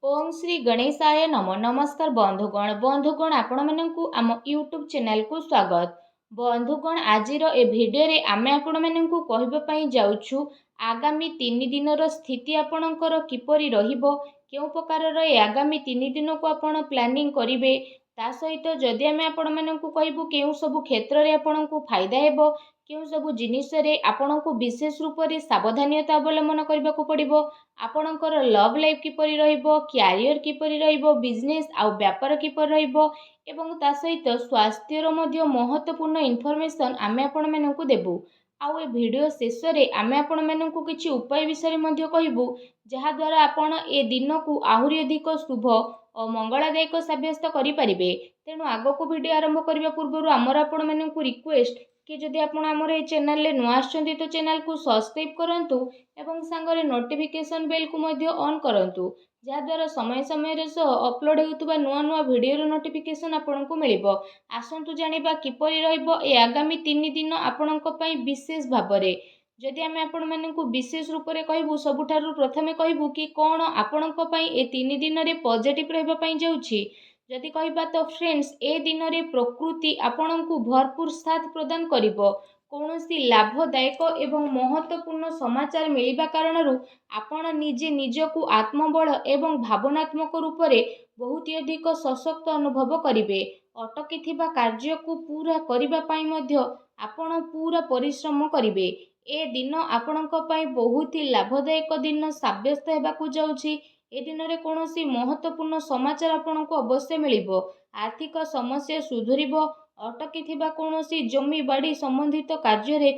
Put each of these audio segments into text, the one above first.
ओम श्री गणेशाय नम नमस्कार बंधुगण आपण मानकु आम यूट्यूब चैनल को स्वागत। बंधुगण आजिर ए भिडियो रे आमे आपण मानकु कहबा पई जाउछु आगामी 3 दिनर स्थिति आपणकर किपरि रहिबो, केउ प्रकार ए आगामी 3 दिन को आपण प्लानिंग करिवे, ता सहित जदि आमे आपण मानकु कहबु केउ सब क्षेत्र रे आपणकु फायदा हेबो, केउ सब जिनिस रे आपणकु विशेष रूप रे सावधानता अवलंबन करबाकू पड़िबो, आपणकर लव लाइफ किपरि रहिबो, क्यारियर किपरि रहिबो, बिजनेस आउ व्यापार किपरि रहिबो एवं ता सहित स्वास्थ्यर मध्य महत्वपूर्ण इनफॉरमेशन आमे आपण मानकु देबु। आउ ए वीडियो शेष रे आमे आपण मानकु किछि उपाय विषय मध्य कहिबु, जहा द्वारा आपण ए दिन को आहुरी अधिक शुभ और मंगलदायक सब्यस्त करि परिबे। तेणु आगो को वीडियो आरंभ करबा पूर्व आमर आपण मानकु रिक्वेस्ट कि जदि आपण आमर ए चैनल ले नुआ आछंती तो चैनल को सब्सक्राइब करंतु एवं सांगरे नोटिफिकेशन बेल को मध्य ऑन करंतु, जहा द्वारा समय समय रे सो अपलोड हेउतबा नुआ नुआ वीडियो रो नोटिफिकेशन आपण को मिलिबो। आसंतु जानिबा किपरि रहइबो ए आगामी 3 दिन आपणक पई विशेष भाबरे। जदि आमे आपण मानकु विशेष रूप रे कहबु, सबुठारु प्रथमे कहबु कि कोन आपणक पई ए 3 दिन रे पॉजिटिव रहबा पई जाउछि। जदि कहबा तो फ्रेंड्स, ए दिन रे प्रकृति आपणकु भरपूर साथ प्रदान करिबो। कौनसी लाभदायक एवं महत्वपूर्ण समाचार मिलिबा कारणरू आपण निजे निजकु आत्मबल एवं भावनात्मक रूप से बहुत अधिक सशक्त अनुभव करिवे। अटकी थिबा कार्य को पूरा करिबा पई मध्य आपण पूरा परिश्रम करिवे। ए दिन आपणक पई बहुत ही लाभदायक दिन साब्यस्त हेबाकू जाउछि। ए दिन रे कौनसी महत्वपूर्ण समाचार आपणको अवश्य मिलिबो। आर्थिक समस्या सुधुरिबो। अटकी थिबा कौनसी जमी बाड़ी संबंधित कार्य रे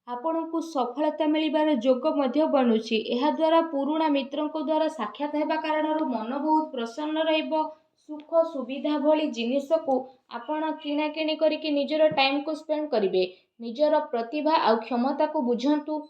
आपणको सफलता मिलिबार जोग मध्य बनुछि। एहा द्वारा पुराणा मित्रंको द्वारा साक्षात हेबा कारणरू मन बहुत प्रसन्न रहिबो। सुख सुविधा भली जिनिस को आपण किणा किणी करिके निजर टाइम को स्पेंड करिवे। निजर प्रतिभा आ क्षमता को बुझंतु।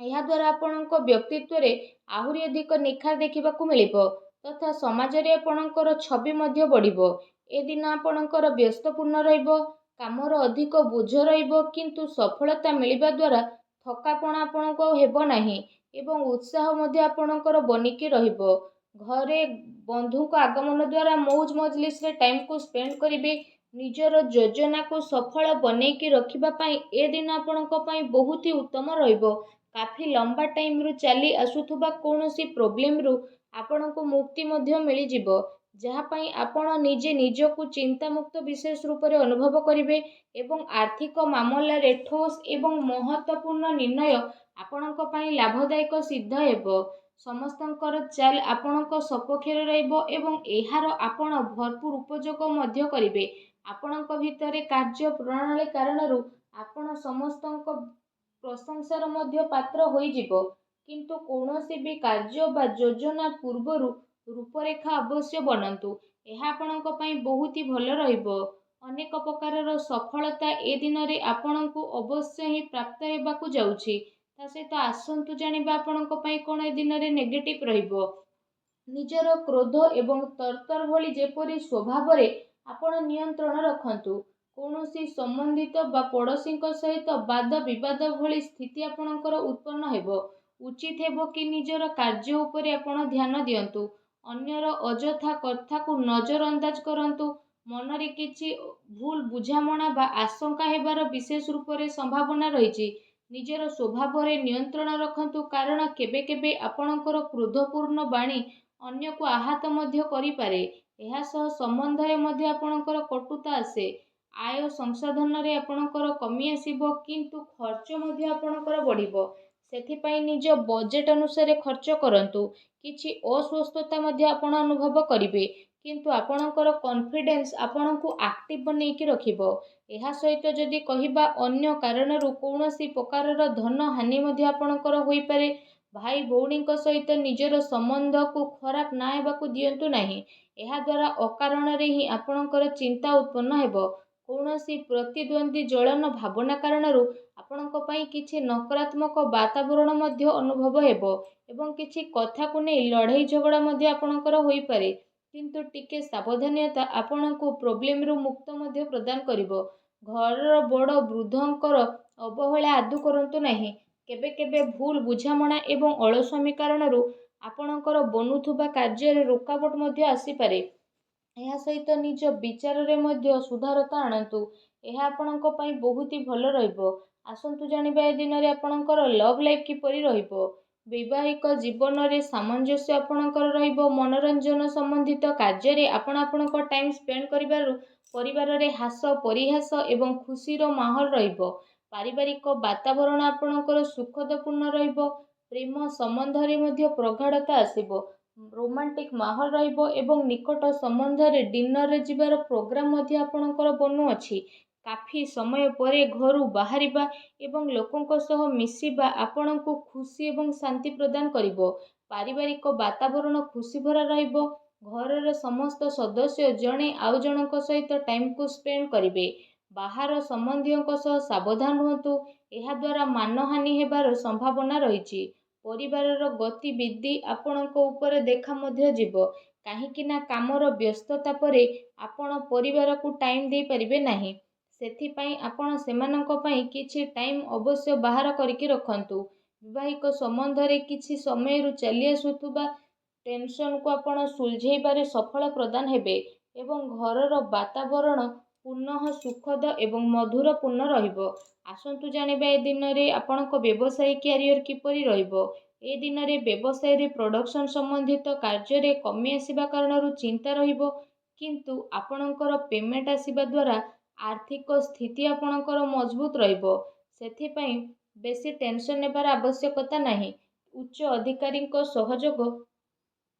यह द्वारा आपणको व्यक्तित्व रे आहुरी अधिक निखार देखिबाकू मिलिबो तथा समाज रे आपणकर छवि मध्य बढ़िबो। ए दिन आपणकर व्यस्तपूर्ण रहिबो, कामर अधिक बोझ रहिबो, किंतु सफलता मिलिबा द्वारा थकापण आपणको हेबो नाही एवं उत्साह मध्य आपणकर बनिकी रहिबो। घरे बंधु को आगमन द्वारा मौज मजलिस रे टाइम को स्पेंड करिवे। निजर योजना को सफल बनेकी रखिबा पई ए दिन आपणको पई बहुत ही उत्तम रहिबो। काफी लंबा टाइम रु चली आसुथुबा कौनसी प्रॉब्लम रु आपणको मुक्ति मध्य मिली जिवो, जहा पई आपण निजे निजकु चिंता मुक्त विशेष रूप रे अनुभव करिवे एवं आर्थिक मामला रे ठोस एवं महत्वपूर्ण निर्णय आपणको पई लाभदायक सिद्ध हेबो। समस्तंकर चाल आपणको सपक्षरे रहइबो एवं एहार आपण भरपूर उपयोग मध्य करिवे। आपणको भितरे कार्य प्रणाली कारणरू आपण समस्तंको प्रशंसार मध्य पात्र होई जिवो, किंतु कौनसी भी कार्य बा योजना पूर्वरु रूपरेखा अवश्य बनंतु। एहा आपणको पई बहुत ही भल रहिबो। अनेक प्रकारर सफलता ए दिन रे आपणको अवश्य ही प्राप्त हेबाकू जाउछि। ता सहित आसंतु जानिबा आपणको पई कोन ए दिन रे नेगेटिव रहिबो। निजर क्रोध एवं तरतर भली जेपरि स्वभाव रे आपण नियंत्रण रखंतु। कौनसी संबंधित बा पड़ोसी सहित वाद विवाद भली स्थिति आपणकर उत्पन्न हेबो। उचित हेबो कि निजर कार्य उपरे आपण ध्यान दियंतु। अन्यर अजथा कथा को नजर अंदाज करंतु। मन रे किछि भूल बुझामणा बा आशंका हेबार विशेष रूप रे संभावना रहिछि। निजर स्वभाव रे नियंत्रण रखंतु, कारण केबे केबे आपणकर क्रोधपूर्ण बाणी अन्य को आहत मध्य करि पारे। एहा सह संबंध रे मध्य आपणकर कटुता आसे। आय संसाधन रे आपणकर कमी आसीबो, किंतु खर्च मध्य आपणकर बढ़िबो। सेथिपाई निज बजेट अनुसार खर्च करंतु। किछि अस्वस्थता मध्य आपण अनुभव करिवे, किंतु आपणकर कॉन्फिडेंस आपणको एक्टिव बनेकी रखिबो। एहा सहित जदि कहिबा अन्य कारणरू कौनसी प्रकारर धन हानि मध्य आपणकर होई पारे। भाई भौणी सहित निजर संबंध को खराब ना हेबाकू दियंतु नाही। एहा द्वारा अकारण रे ही आपणकर चिंता उत्पन्न हेबो। कौनसी प्रतिद्वंदी जलन भावना कारणरू आपणको पई किछि नकारात्मक वातावरण मध्य अनुभव हेबो एवं किछि कथा को नै लड़ाई झगड़ा मध्य आपणकर होई पारे, किंतु टिके सावधानता आपणको प्रॉब्लम रु मुक्त मध्य प्रदान करिवो। घर बड़ वृद्धंकर अवहेला आदु करंतु नाही। केबे केबे भूल बुझामणा एवं अलस्वामी कारणरू ଆପଣଙ୍କର ବନୁଥିବା କାର୍ଯ୍ୟରେ ରୋକାବଟ ମଧ୍ୟ ଆସିପାରେ। ଏହା ସହିତ ନିଜ ବିଚାରରେ ମଧ୍ୟ ସୁଧାରତା ଆଣନ୍ତୁ। ଏହା ଆପଣଙ୍କ ପାଇଁ ବହୁତ ହି ଭଲ ରହିବ। ଆସନ୍ତୁ ଜାଣିବା ଏ ଦିନରେ ଆପଣଙ୍କର ଲଭ୍ ଲାଇଫ୍ କିପରି ରହିବ। ବୈବାହିକ ଜୀବନରେ ସାମଞ୍ଜସ୍ୟ ଆପଣଙ୍କର ରହିବ। ମନୋରଞ୍ଜନ ସମ୍ବନ୍ଧିତ କାର୍ଯ୍ୟରେ ଆପଣ ଆପଣଙ୍କ ଟାଇମ୍ ସ୍ପେଣ୍ଡ କରିବାରୁ ପରିବାରରେ ହାସ ପରିହାସ ଏବଂ ଖୁସିର ମାହୋଲ ରହିବ। ପାରିବାରିକ ବାତାବରଣ ଆପଣଙ୍କର ସୁଖଦପୂର୍ଣ୍ଣ ରହିବ। ପ୍ରେମ ସମ୍ବନ୍ଧରେ ମଧ୍ୟ ପ୍ରଗାଢ଼ତା ଆସିବ। ରୋମାଣ୍ଟିକ ମାହୋଲ ରହିବ ଏବଂ ନିକଟ ସମ୍ବନ୍ଧରେ ଡିନରରେ ଯିବାର ପ୍ରୋଗ୍ରାମ ମଧ୍ୟ ଆପଣଙ୍କର ବନୁଅଛି। କାଫି ସମୟ ପରେ ଘରୁ ବାହାରିବା ଏବଂ ଲୋକଙ୍କ ସହ ମିଶିବା ଆପଣଙ୍କୁ ଖୁସି ଏବଂ ଶାନ୍ତି ପ୍ରଦାନ କରିବ। ପାରିବାରିକ ବାତାବରଣ ଖୁସି ଭରା ରହିବ। ଘରର ସମସ୍ତ ସଦସ୍ୟ ଜଣେ ଆଉ ଜଣଙ୍କ ସହିତ ଟାଇମକୁ ସ୍ପେଣ୍ଡ କରିବେ। ବାହାର ସମ୍ବନ୍ଧୀୟଙ୍କ ସହ ସାବଧାନ ରୁହନ୍ତୁ। ଏହାଦ୍ୱାରା ମାନହାନି ହେବାର ସମ୍ଭାବନା ରହିଛି। ପରିବାରର ଗତିବିଧି ଆପଣଙ୍କ ଉପରେ ଦେଖା ମଧ୍ୟ ଯିବ। କାହିଁକି ନା କାମର ବ୍ୟସ୍ତତା ପରେ ଆପଣ ପରିବାରକୁ ଟାଇମ୍ ଦେଇପାରିବେ ନାହିଁ। ସେଥିପାଇଁ ଆପଣ ସେମାନଙ୍କ ପାଇଁ କିଛି ଟାଇମ୍ ଅବଶ୍ୟ ବାହାର କରିକି ରଖନ୍ତୁ। ବୈବାହିକ ସମ୍ବନ୍ଧରେ କିଛି ସମୟରୁ ଚାଲି ଆସୁଥିବା ଟେନସନକୁ ଆପଣ ସୁଲଝେଇବାରେ ସଫଳ ପ୍ରଦାନ ହେବେ ଏବଂ ଘରର ବାତାବରଣ ପୁନଃ ସୁଖଦ ଏବଂ ମଧୁରପୂର୍ଣ୍ଣ ରହିବ। ଆସନ୍ତୁ ଜାଣିବା ଏ ଦିନରେ ଆପଣଙ୍କ ବ୍ୟବସାୟିକ କ୍ୟାରିୟର କିପରି ରହିବ। ଏ ଦିନରେ ବ୍ୟବସାୟରେ ପ୍ରଡକ୍ସନ ସମ୍ବନ୍ଧିତ କାର୍ଯ୍ୟରେ କମି ଆସିବା କାରଣରୁ ଚିନ୍ତା ରହିବ, କିନ୍ତୁ ଆପଣଙ୍କର ପେମେଣ୍ଟ ଆସିବା ଦ୍ୱାରା ଆର୍ଥିକ ସ୍ଥିତି ଆପଣଙ୍କର ମଜବୁତ ରହିବ। ସେଥିପାଇଁ ବେଶୀ ଟେନସନ ନେବାର ଆବଶ୍ୟକତା ନାହିଁ। ଉଚ୍ଚ ଅଧିକାରୀଙ୍କ ସହଯୋଗ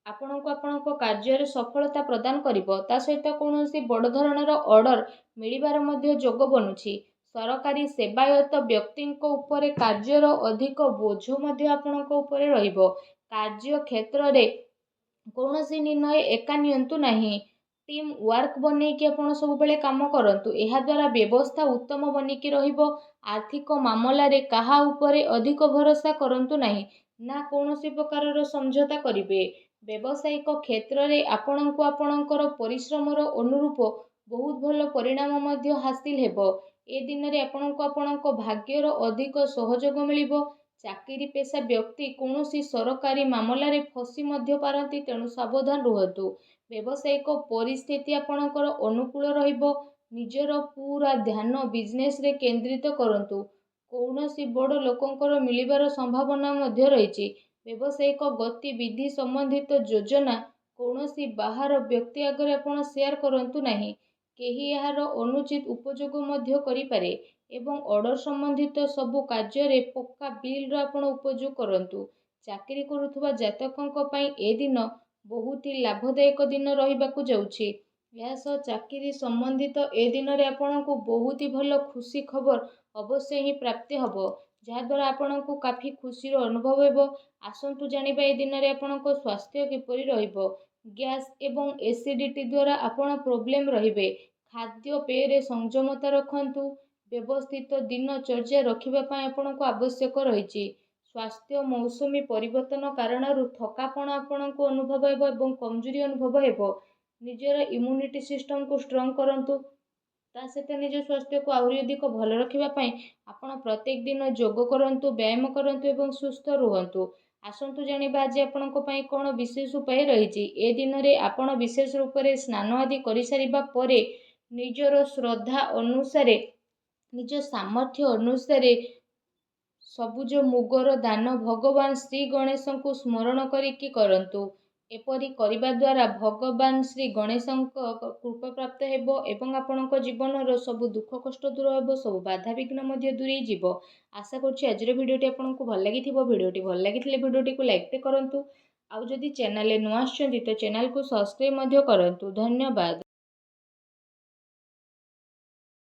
ଆପଣଙ୍କୁ ଆପଣଙ୍କ କାର୍ଯ୍ୟରେ ସଫଳତା ପ୍ରଦାନ କରିବ। ତା ସହିତ କୌଣସି ବଡ଼ ଧରଣର ଅର୍ଡର ମିଳିବାର ମଧ୍ୟ ଯୋଗ ବନୁଛି। ସରକାରୀ ସେବାୟତ ବ୍ୟକ୍ତିଙ୍କ ଉପରେ କାର୍ଯ୍ୟର ଅଧିକ ବୋଝ ମଧ୍ୟ ଆପଣଙ୍କ ଉପରେ ରହିବ। କାର୍ଯ୍ୟ କ୍ଷେତ୍ରରେ କୌଣସି ନିର୍ଣ୍ଣୟ ଏକା ନିଅନ୍ତୁ ନାହିଁ। ଟିମ୍ ୱାର୍କ ବନେଇକି ଆପଣ ସବୁବେଳେ କାମ କରନ୍ତୁ। ଏହାଦ୍ୱାରା ବ୍ୟବସ୍ଥା ଉତ୍ତମ ବନିକି ରହିବ। ଆର୍ଥିକ ମାମଲାରେ କାହା ଉପରେ ଅଧିକ ଭରସା କରନ୍ତୁ ନାହିଁ, ନା କୌଣସି ପ୍ରକାରର ସମଝୋତା କରିବେ। ବ୍ୟବସାୟିକ କ୍ଷେତ୍ରରେ ଆପଣଙ୍କୁ ଆପଣଙ୍କର ପରିଶ୍ରମର ଅନୁରୂପ ବହୁତ ଭଲ ପରିଣାମ ମଧ୍ୟ ହାସିଲ ହେବ। ଏ ଦିନରେ ଆପଣଙ୍କୁ ଆପଣଙ୍କ ଭାଗ୍ୟର ଅଧିକ ସହଯୋଗ ମିଳିବ। ଚାକିରି ପେଶା ବ୍ୟକ୍ତି କୌଣସି ସରକାରୀ ମାମଲାରେ ଫସି ମଧ୍ୟ ପାରନ୍ତି, ତେଣୁ ସାବଧାନ ରୁହନ୍ତୁ। ବ୍ୟବସାୟିକ ପରିସ୍ଥିତି ଆପଣଙ୍କର ଅନୁକୂଳ ରହିବ। ନିଜର ପୁରା ଧ୍ୟାନ ବିଜନେସରେ କେନ୍ଦ୍ରିତ କରନ୍ତୁ। କୌଣସି ବଡ଼ ଲୋକଙ୍କର ମିଳିବାର ସମ୍ଭାବନା ମଧ୍ୟ ରହିଛି। ବ୍ୟବସାୟିକ ଗତିବିଧି ସମ୍ବନ୍ଧିତ ଯୋଜନା କୌଣସି ବାହାର ବ୍ୟକ୍ତି ଆଗରେ ଆପଣ ସେୟାର କରନ୍ତୁ ନାହିଁ। କେହି ଏହାର ଅନୁଚିତ ଉପଯୋଗ ମଧ୍ୟ କରିପାରେ ଏବଂ ଅର୍ଡର ସମ୍ବନ୍ଧିତ ସବୁ କାର୍ଯ୍ୟରେ ପକ୍କା ବିଲ୍ର ଆପଣ ଉପଯୋଗ କରନ୍ତୁ। ଚାକିରି କରୁଥିବା ଜାତକଙ୍କ ପାଇଁ ଏ ଦିନ ବହୁତ ହି ଲାଭଦାୟକ ଦିନ ରହିବାକୁ ଯାଉଛି। ଏହା ସହ ଚାକିରି ସମ୍ବନ୍ଧିତ ଏ ଦିନରେ ଆପଣଙ୍କୁ ବହୁତ ହି ଭଲ ଖୁସି ଖବର ଅବଶ୍ୟ ହିଁ ପ୍ରାପ୍ତି ହେବ, ଯାହାଦ୍ୱାରା ଆପଣଙ୍କୁ କାଫି ଖୁସିର ଅନୁଭବ ହେବ। ଆସନ୍ତୁ ଜାଣିବା ଏ ଦିନରେ ଆପଣଙ୍କ ସ୍ୱାସ୍ଥ୍ୟ କିପରି ରହିବ। ଗ୍ୟାସ୍ ଏବଂ ଏସିଡିଟି ଦ୍ୱାରା ଆପଣ ପ୍ରୋବ୍ଲେମ ରହିବେ। ଖାଦ୍ୟପେୟରେ ସଂଯମତା ରଖନ୍ତୁ। ବ୍ୟବସ୍ଥିତ ଦିନଚର୍ଯ୍ୟା ରଖିବା ପାଇଁ ଆପଣଙ୍କୁ ଆବଶ୍ୟକ ରହିଛି। ସ୍ୱାସ୍ଥ୍ୟ ମୌସୁମୀ ପରିବର୍ତ୍ତନ କାରଣରୁ ଥକାପଣ ଆପଣଙ୍କୁ ଅନୁଭବ ହେବ ଏବଂ କମଜୋରି ଅନୁଭବ ହେବ। ନିଜର ଇମ୍ୟୁନିଟି ସିଷ୍ଟମକୁ ଷ୍ଟ୍ରଙ୍ଗ କରନ୍ତୁ। ତା ସହିତ ନିଜ ସ୍ୱାସ୍ଥ୍ୟକୁ ଆହୁରି ଅଧିକ ଭଲ ରଖିବା ପାଇଁ ଆପଣ ପ୍ରତ୍ୟେକ ଦିନ ଯୋଗ କରନ୍ତୁ, ବ୍ୟାୟାମ କରନ୍ତୁ ଏବଂ ସୁସ୍ଥ ରୁହନ୍ତୁ। ଆସନ୍ତୁ ଜାଣିବା ଆଜି ଆପଣଙ୍କ ପାଇଁ କ'ଣ ବିଶେଷ ଉପାୟ ରହିଛି। ଏ ଦିନରେ ଆପଣ ବିଶେଷ ରୂପରେ ସ୍ନାନ ଆଦି କରିସାରିବା ପରେ ନିଜର ଶ୍ରଦ୍ଧା ଅନୁସାରେ, ନିଜ ସାମର୍ଥ୍ୟ ଅନୁସାରେ ସବୁଜ ମୁଗର ଦାନ ଭଗବାନ ଶ୍ରୀ ଗଣେଶଙ୍କୁ ସ୍ମରଣ କରିକି କରନ୍ତୁ। ଏପରି କରିବା ଦ୍ୱାରା ଭଗବାନ ଶ୍ରୀ ଗଣେଶଙ୍କ କୃପା ପ୍ରାପ୍ତ ହେବ ଏବଂ ଆପଣଙ୍କ ଜୀବନର ସବୁ ଦୁଃଖ କଷ୍ଟ ଦୂର ହେବ, ସବୁ ବାଧାବିଘ୍ନ ମଧ୍ୟ ଦୂରେଇ ଯିବ। ଆଶା କରୁଛି ଆଜିର ଭିଡ଼ିଓଟି ଆପଣଙ୍କୁ ଭଲ ଲାଗିଥିବ। ଭିଡ଼ିଓଟି ଭଲ ଲାଗିଥିଲେ ଭିଡ଼ିଓଟିକୁ ଲାଇକ୍ କରନ୍ତୁ। ଆଉ ଯଦି ଚ୍ୟାନେଲରେ ନୂଆ ଆସିଛନ୍ତି ତ ଚ୍ୟାନେଲକୁ ସବସ୍କ୍ରାଇବ୍ ମଧ୍ୟ କରନ୍ତୁ। ଧନ୍ୟବାଦ।